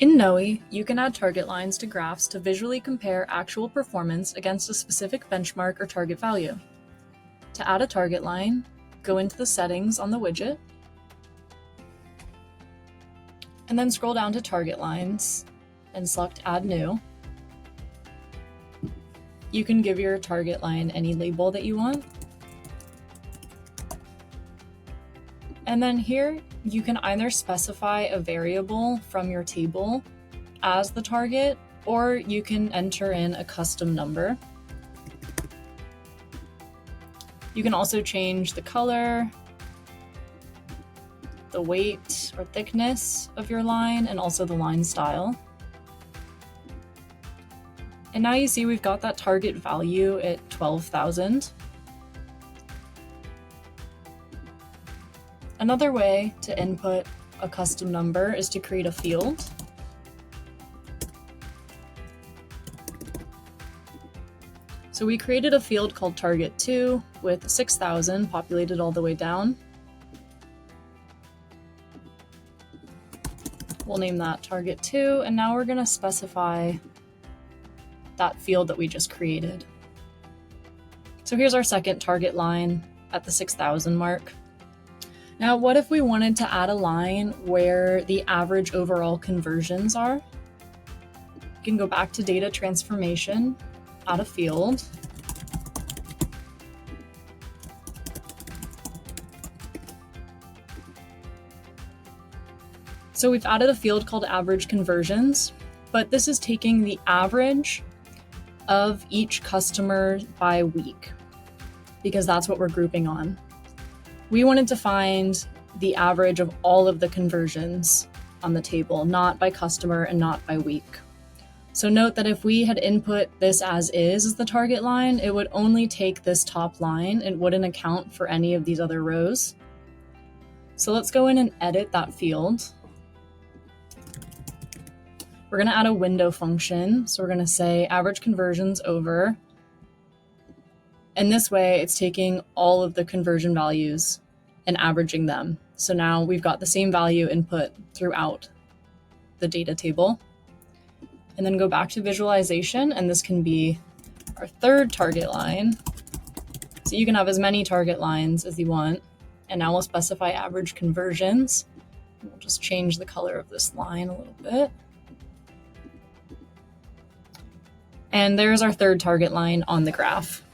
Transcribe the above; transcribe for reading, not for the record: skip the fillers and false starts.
In Knowi, you can add target lines to graphs to visually compare actual performance against a specific benchmark or target value. To add a target line, go into the settings on the widget, and then scroll down to Target Lines and select Add New. You can give your target line any label that you want. And then here, you can either specify a variable from your table as the target, or you can enter in a custom number. You can also change the color, the weight or thickness of your line, and also the line style. And now you see we've got that target value at 12,000. Another way to input a custom number is to create a field. So we created a field called target2 with 6,000 populated all the way down. We'll name that target2, and now we're going to specify that field that we just created. So here's our second target line at the 6,000 mark. Now, what if we wanted to add a line where the average overall conversions are? You can go back to data transformation, add a field. So we've added a field called average conversions, but this is taking the average of each customer by week, because that's what we're grouping on. We wanted to find the average of all of the conversions on the table, not by customer and not by week. So note that if we had input this as the target line, it would only take this top line and wouldn't account for any of these other rows. So let's go in and edit that field. We're going to add a window function. So we're going to say average conversions over. And this way it's taking all of the conversion values and averaging them. So now we've got the same value input throughout the data table. And then go back to visualization, and this can be our third target line. So you can have as many target lines as you want. And now we'll specify average conversions. We'll just change the color of this line a little bit. And there's our third target line on the graph.